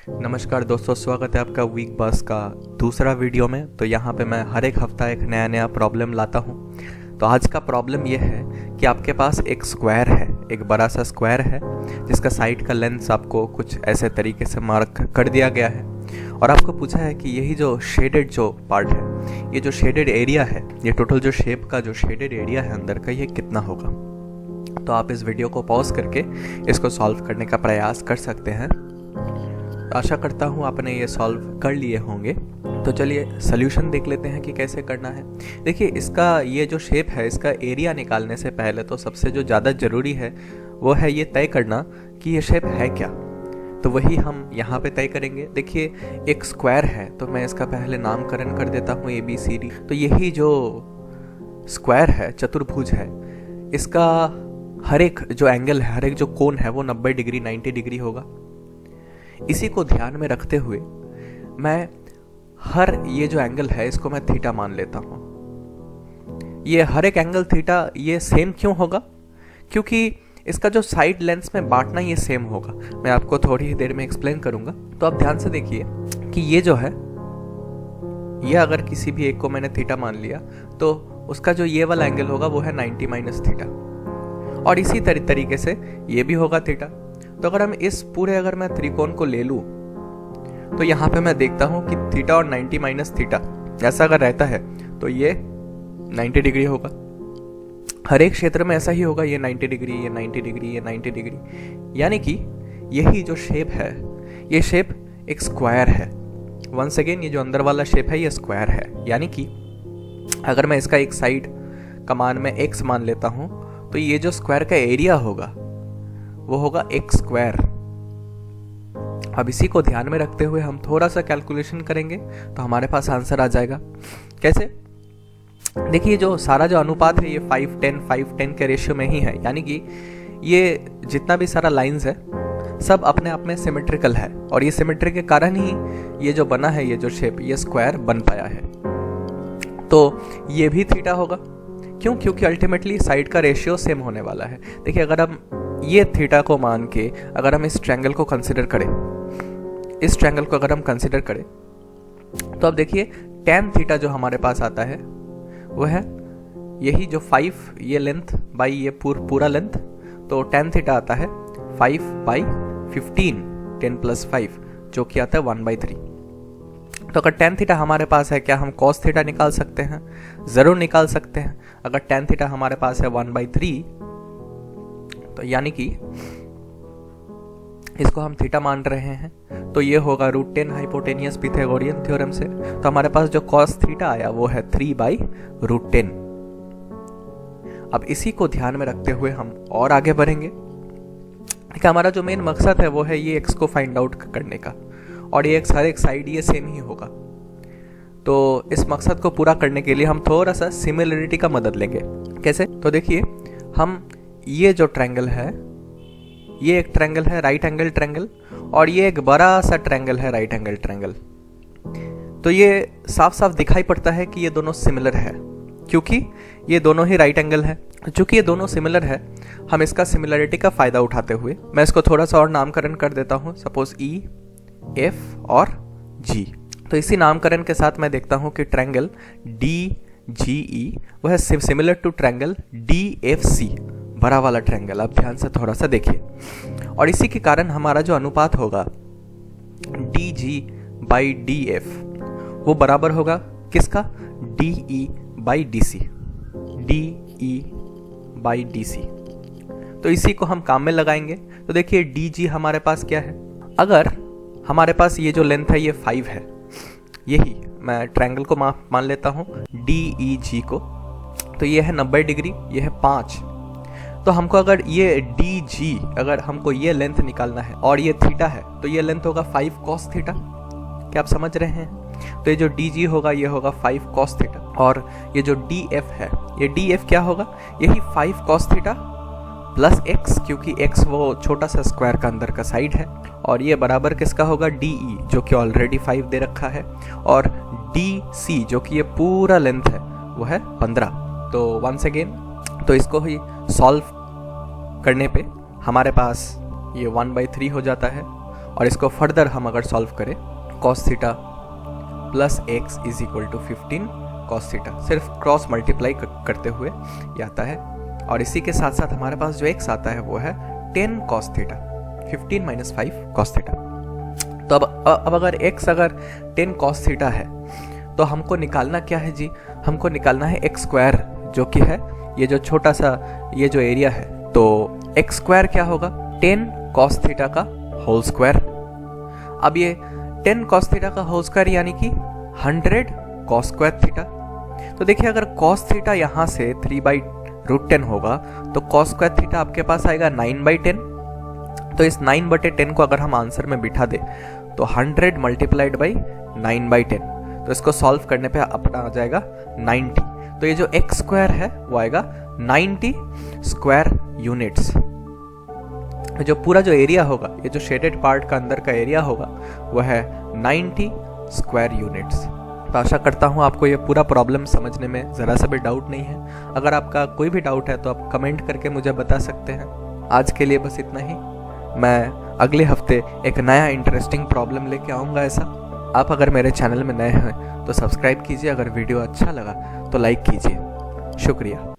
नमस्कार दोस्तों, स्वागत है आपका वीक बस का दूसरा वीडियो में। तो यहाँ पे मैं हर एक हफ्ता एक नया प्रॉब्लम लाता हूँ। तो आज का प्रॉब्लम ये है कि आपके पास एक स्क्वायर है, एक बड़ा सा स्क्वायर है जिसका साइड का लेंथ आपको कुछ ऐसे तरीके से मार्क कर दिया गया है और आपको पूछा है कि यही जो शेडेड जो पार्ट है, ये जो शेडेड एरिया है, ये टोटल जो शेप का जो शेडेड एरिया है अंदर का, ये कितना होगा। तो आप इस वीडियो को पॉज करके इसको सॉल्व करने का प्रयास कर सकते हैं। आशा करता हूँ आपने ये सॉल्व कर लिए होंगे। तो चलिए सॉल्यूशन देख लेते हैं कि कैसे करना है। देखिए, इसका ये जो शेप है, इसका एरिया निकालने से पहले तो सबसे जो ज़्यादा ज़रूरी है वो है ये तय करना कि ये शेप है क्या। तो वही हम यहाँ पे तय करेंगे। देखिए, एक स्क्वायर है तो मैं इसका पहले नामकरण कर देता हूँ ABCD। तो यही जो स्क्वायर है, चतुर्भुज है, इसका हर एक जो एंगल है, हर एक जो कोण है वो 90 डिग्री 90 डिग्री होगा। इसी को ध्यान में रखते हुए मैं हर ये जो एंगल है इसको मैं थीटा मान लेता हूं। ये हर एक एंगल थीटा ये सेम क्यों होगा? क्योंकि इसका जो साइड लेंथ में बांटना ये सेम होगा। मैं आपको थोड़ी ही देर में एक्सप्लेन करूंगा। तो आप ध्यान से देखिए कि ये जो है, ये अगर किसी भी एक को मैंने थीटा मान लिया तो उसका जो ये वाला एंगल होगा वो है 90 माइनस थीटा, और इसी तरीके से ये भी होगा थीटा। तो अगर हम इस पूरे अगर मैं त्रिकोण को ले लूं तो यहाँ पे मैं देखता हूँ कि थीटा और 90 माइनस थीटा ऐसा अगर रहता है तो ये 90 डिग्री होगा। हर एक क्षेत्र में ऐसा ही होगा, ये 90 डिग्री, ये 90 डिग्री, ये 90 डिग्री। यानी कि यही जो शेप है, ये शेप एक स्क्वायर है। वंस अगेन, ये जो अंदर वाला शेप है ये स्क्वायर है। यानी कि अगर मैं इसका एक साइड का मान में x मान लेता हूँ तो ये जो स्क्वायर का एरिया होगा वो होगा x स्क्वायर। अब इसी को ध्यान में रखते हुए हम थोड़ा सा कैलकुलेशन करेंगे तो हमारे पास आंसर आ जाएगा। कैसे? देखिए, जो सारा जो अनुपात है ये 5-10 के रेशियो में ही है। यानी कि ये जितना भी सारा लाइंस है सब अपने आप में सिमेट्रिकल है, और ये सिमेट्री के कारण ही ये जो बना है, ये जो शेप, ये स्क्वायर बन पाया है। तो ये भी थीटा होगा। क्यों? क्योंकि अल्टीमेटली साइड का रेशियो सेम होने वाला है। देखिए, अगर हम ये थीटा को मान के अगर हम इस ट्रायंगल को कंसिडर करें, इस ट्रायंगल को अगर हम कंसिडर करें तो अब देखिए tan थीटा जो हमारे पास आता है वो है यही जो 5, ये लेंथ बाई ये पूरा लेंथ, तो tan थीटा आता है 5/15, 10 + 5 जो कि आता है 1/3। तो अगर tan थीटा हमारे पास है, क्या हम cos थीटा निकाल सकते हैं? ज़रूर निकाल सकते हैं। अगर tan थीटा हमारे पास है 1/3, तो यानी कि इसको हम थीटा मान रहे हैं तो ये होगा √10 हाइपोटेनियस पिथागोरियन थ्योरम से। तो हमारे पास जो cos थीटा आया वो है 3/√10। अब इसी को ध्यान में रखते हुए हम और आगे बढ़ेंगे कि हमारा जो मेन मकसद है वो है ये x को फाइंड आउट करने का, और ये हर एक साइड ये सेम ही होगा। तो इस मकसद को पूरा करने के लिए हम थोड़ा सा सिमिलरिटी का मदद लेंगे। कैसे? तो देखिए, हम ये जो ट्रायंगल है, ये एक ट्रायंगल है राइट एंगल ट्रायंगल, और ये एक बड़ा सा ट्रायंगल है राइट एंगल ट्रायंगल। तो ये साफ साफ दिखाई पड़ता है कि ये दोनों सिमिलर है, क्योंकि ये दोनों ही राइट एंगल है। चूंकि ये दोनों सिमिलर है, हम इसका सिमिलरिटी का फायदा उठाते हुए मैं इसको थोड़ा सा और नामकरण कर देता हूँ, सपोज E, F और G। तो इसी नामकरण के साथ मैं देखता हूँ कि ट्रायंगल DGE वह है सिमिलर टू ट्रायंगल DFC, बड़ा वाला ट्रायंगल। आप ध्यान से थोड़ा सा देखिए, और इसी के कारण हमारा जो अनुपात होगा DG/DF वो बराबर होगा किसका? DE/DC, DE/DC। तो इसी को हम काम में लगाएंगे। तो देखिए, DG हमारे पास क्या है? अगर हमारे पास ये जो लेंथ है ये 5 है, यही मैं ट्रायंगल को मान लेता हूँ DEG को, तो ये है 90 डिग्री, ये है 5। तो हमको अगर ये DG, अगर हमको ये लेंथ निकालना है और ये थीटा है, तो ये लेंथ होगा 5 cos थीटा। क्या आप समझ रहे हैं? तो ये जो DG होगा ये होगा 5 cos थीटा, और ये जो DF है, ये DF क्या होगा? यही 5 cos थीटा प्लस x, क्योंकि x वो छोटा सा स्क्वायर का अंदर का साइड है, और ये बराबर किसका होगा? DE, जो कि ऑलरेडी 5 दे रखा है, और DC जो कि ये पूरा लेंथ है वो है 15। तो वंस अगेन, तो इसको ही सॉल्व करने पे हमारे पास ये 1/3 हो जाता है, और इसको फर्दर हम अगर सॉल्व करें, cos theta plus X is equal to 15 cos theta, सिर्फ क्रॉस मल्टीप्लाई करते हुए ये आता है। और इसी के साथ साथ हमारे पास जो x आता है वो है 10 cos theta, 15 minus 5 cos theta. तो अब अगर x अगर 10 cos थीटा है तो हमको निकालना क्या है जी, हमको निकालना है x स्क्वायर, जो कि है ये जो छोटा सा ये जो एरिया है। तो x स्क्वायर क्या होगा, 10 cos थीटा का होल स्क्वायर। अब ये 10 cos थीटा का होल स्क्वायर यानी कि 100 cos स्क्वायर थीटा। तो देखिए अगर cos थीटा यहाँ से 3/√10 होगा तो cos स्क्वायर थीटा आपके पास आएगा 9/10। तो इस 9/10 को अगर हम आंसर में बिठा दे तो 100 मल्टीप्लाइड बाई 9/10, तो इसको सॉल्व करने पे अपना आ जाएगा 90। तो ये जो x स्क्वायर है वो आएगा 90 स्क्वायर यूनिट्स। जो पूरा जो एरिया होगा, ये जो शेडेड पार्ट का अंदर का एरिया होगा वो है 90 स्क्वायर यूनिट्स। तो आशा करता हूँ आपको ये पूरा प्रॉब्लम समझने में ज़रा सा भी डाउट नहीं है। अगर आपका कोई भी डाउट है तो आप कमेंट करके मुझे बता सकते हैं। आज के लिए बस इतना ही। मैं अगले हफ्ते एक नया इंटरेस्टिंग प्रॉब्लम लेके आऊँगा ऐसा। आप अगर मेरे चैनल में नए हैं तो सब्सक्राइब कीजिए, अगर वीडियो अच्छा लगा तो लाइक कीजिए। शुक्रिया।